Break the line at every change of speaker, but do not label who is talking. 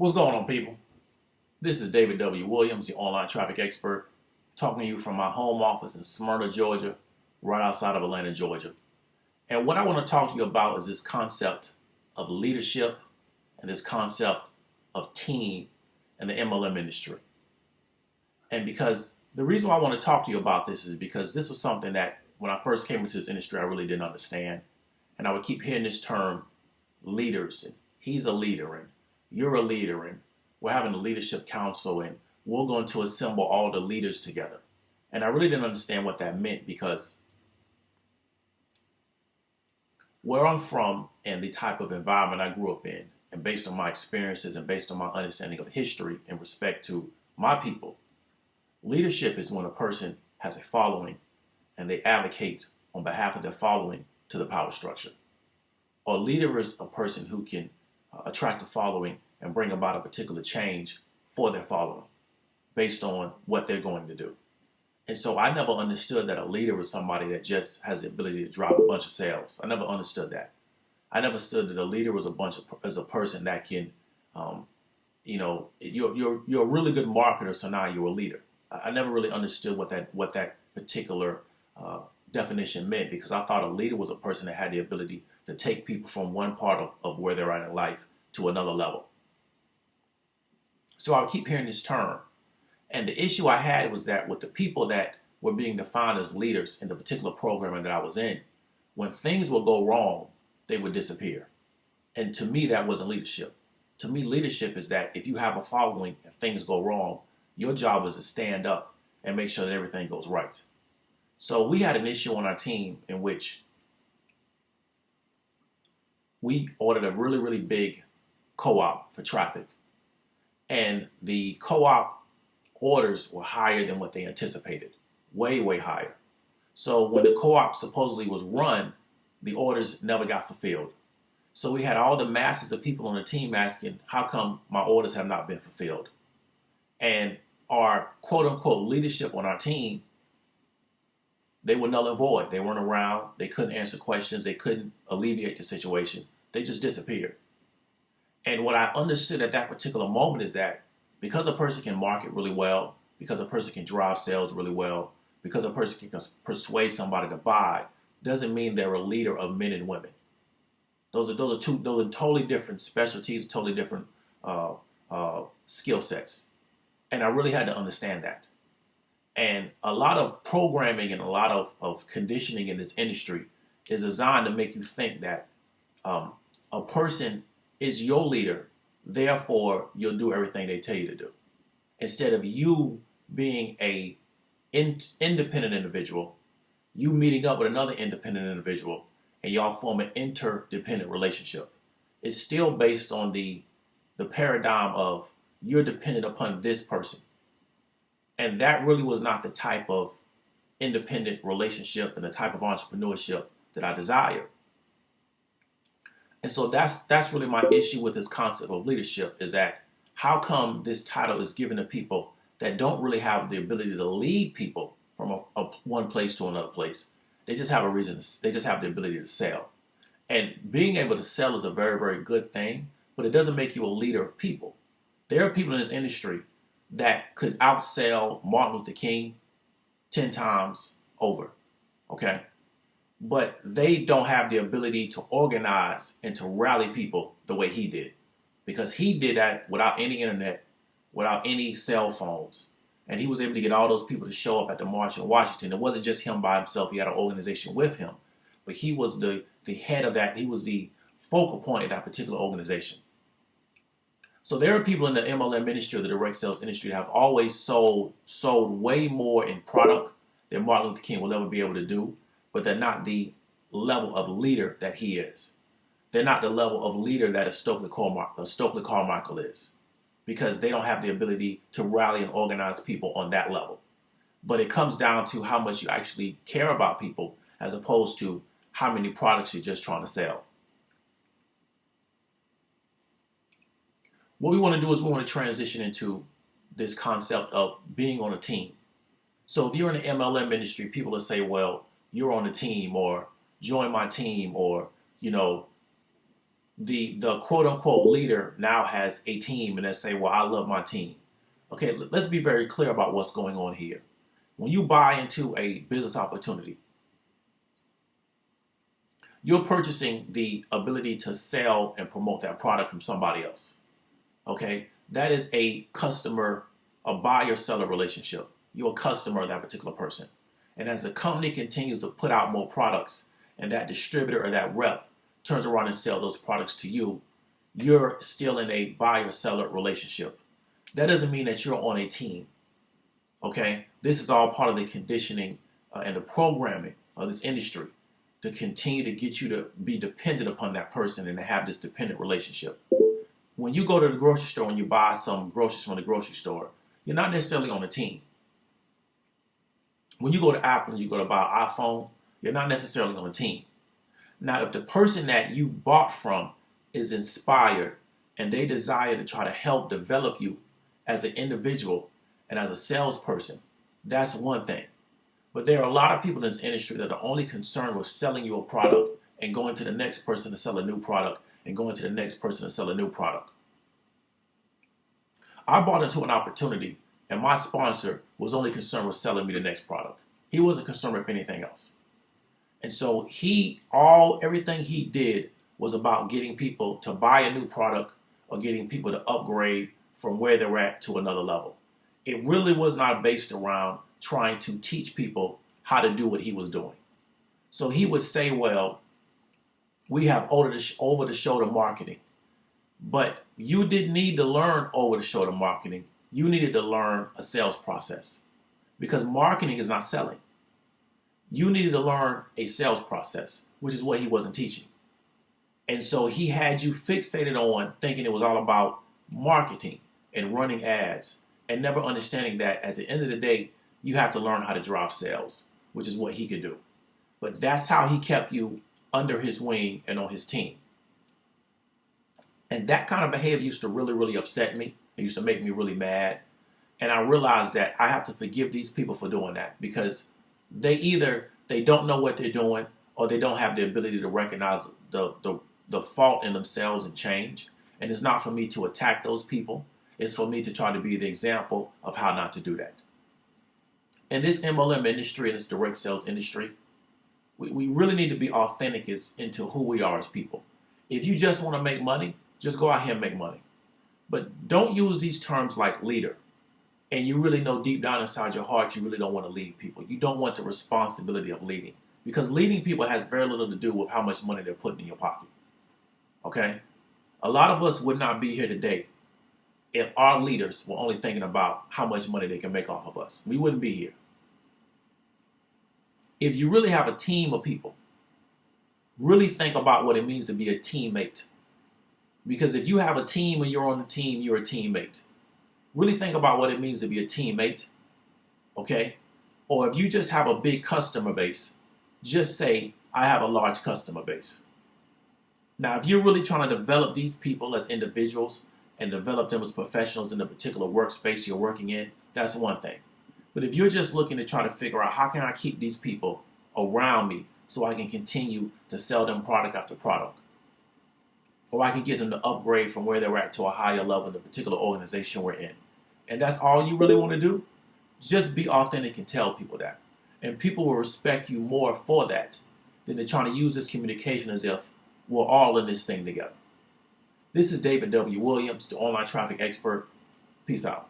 What's going on, people? This is David W. Williams, the online traffic expert, talking to you from my home office in Smyrna, Georgia, right outside of Atlanta, Georgia. And what I want to talk to you about is this concept of leadership and this concept of team in the MLM industry. And because the reason why I want to talk to you about this is because this was something that when I first came into this industry, I really didn't understand. And I would keep hearing this term, leaders, and he's a leader, and you're a leader, and we're having a leadership council, and we're going to assemble all the leaders together. And I really didn't understand what that meant because where I'm from and the type of environment I grew up in, and based on my experiences and based on my understanding of history in respect to my people, leadership is when a person has a following and they advocate on behalf of their following to the power structure. A leader is a person who can attract a following and bring about a particular change for their following based on what they're going to do. And so I never understood that a leader was somebody that just has the ability to drop a bunch of sales. I never understood that. I never understood that a leader was a person that can, you're a really good marketer, so now you're a leader. I never really understood what that particular definition meant because I thought a leader was a person that had the ability to take people from one part of where they're at in life to another level. So I would keep hearing this term. And the issue I had was that with the people that were being defined as leaders in the particular programming that I was in, when things would go wrong, they would disappear. And to me, that wasn't leadership. To me, leadership is that if you have a following and things go wrong, your job is to stand up and make sure that everything goes right. So we had an issue on our team in which we ordered a really, really big co-op for traffic. And the co-op orders were higher than what they anticipated. Way, way higher. So when the co-op supposedly was run, the orders never got fulfilled. So we had all the masses of people on the team asking, how come my orders have not been fulfilled? And our quote-unquote leadership on our team, they were null and void. They weren't around. They couldn't answer questions. They couldn't alleviate the situation. They just disappeared. And what I understood at that particular moment is that because a person can market really well, because a person can drive sales really well, because a person can persuade somebody to buy, doesn't mean they're a leader of men and women. Those are totally different specialties, totally different skill sets. And I really had to understand that. And a lot of programming and a lot of conditioning in this industry is designed to make you think that a person is your leader, therefore you'll do everything they tell you to do. Instead of you being a independent individual, you meeting up with another independent individual, and y'all form an interdependent relationship. It's still based on the paradigm of you're dependent upon this person. And that really was not the type of independent relationship and the type of entrepreneurship that I desire. And so that's really my issue with this concept of leadership is that how come this title is given to people that don't really have the ability to lead people from one place to another place. They just have they just have the ability to sell. And being able to sell is a very, very good thing, but it doesn't make you a leader of people. There are people in this industry that could outsell Martin Luther King 10 times over, okay? But they don't have the ability to organize and to rally people the way he did. Because he did that without any internet, without any cell phones. And he was able to get all those people to show up at the March in Washington. It wasn't just him by himself. He had an organization with him. But he was the head of that. He was the focal point of that particular organization. So there are people in the MLM industry or the direct sales industry that have always sold way more in product than Martin Luther King will ever be able to do. But they're not the level of leader that he is. They're not the level of leader that a Stokely Carmichael is, because they don't have the ability to rally and organize people on that level. But it comes down to how much you actually care about people as opposed to how many products you're just trying to sell. What we want to do is we want to transition into this concept of being on a team. So if you're in the MLM industry, people will say, well, you're on a team, or join my team, or, the quote unquote leader now has a team and they say, well, I love my team. Okay, let's be very clear about what's going on here. When you buy into a business opportunity, you're purchasing the ability to sell and promote that product from somebody else. Okay, that is a customer, a buyer-seller relationship. You're a customer of that particular person. And as the company continues to put out more products and that distributor or that rep turns around and sell those products to you, you're still in a buyer-seller relationship. That doesn't mean that you're on a team. Okay, this is all part of the conditioning and the programming of this industry to continue to get you to be dependent upon that person and to have this dependent relationship. When you go to the grocery store and you buy some groceries from the grocery store, you're not necessarily on a team. When you go to Apple and you go to buy an iPhone, you're not necessarily on a team. Now, if the person that you bought from is inspired and they desire to try to help develop you as an individual and as a salesperson, that's one thing. But there are a lot of people in this industry that are only concerned with selling you a product and going to the next person to sell a new product and going to the next person to sell a new product. I bought into an opportunity and my sponsor was only concerned with selling me the next product. He wasn't concerned with anything else. And so everything he did was about getting people to buy a new product or getting people to upgrade from where they're at to another level. It really was not based around trying to teach people how to do what he was doing. So he would say, well, we have over-the-shoulder marketing, but you didn't need to learn over-the-shoulder marketing. You needed to learn a sales process because marketing is not selling. You needed to learn a sales process, which is what he wasn't teaching. And so he had you fixated on thinking it was all about marketing and running ads and never understanding that at the end of the day, you have to learn how to drive sales, which is what he could do. But that's how he kept you under his wing and on his team. And that kind of behavior used to really, really upset me. It used to make me really mad. And I realized that I have to forgive these people for doing that because they don't know what they're doing or they don't have the ability to recognize the fault in themselves and change. And it's not for me to attack those people. It's for me to try to be the example of how not to do that. In this MLM industry, in this direct sales industry, we really need to be authentic into who we are as people. If you just want to make money, just go out here and make money. But don't use these terms like leader. And you really know deep down inside your heart, you really don't want to lead people. You don't want the responsibility of leading. Because leading people has very little to do with how much money they're putting in your pocket. Okay? A lot of us would not be here today if our leaders were only thinking about how much money they can make off of us. We wouldn't be here. If you really have a team of people, really think about what it means to be a teammate. Because if you have a team and you're on the team, you're a teammate. Really think about what it means to be a teammate, okay? Or if you just have a big customer base, just say, I have a large customer base. Now, if you're really trying to develop these people as individuals and develop them as professionals in the particular workspace you're working in, that's one thing. But if you're just looking to try to figure out how can I keep these people around me so I can continue to sell them product after product, or I can get them to upgrade from where they're at to a higher level in the particular organization we're in. And that's all you really want to do? Just be authentic and tell people that. And people will respect you more for that than they're trying to use this communication as if we're all in this thing together. This is David W. Williams, the online traffic expert. Peace out.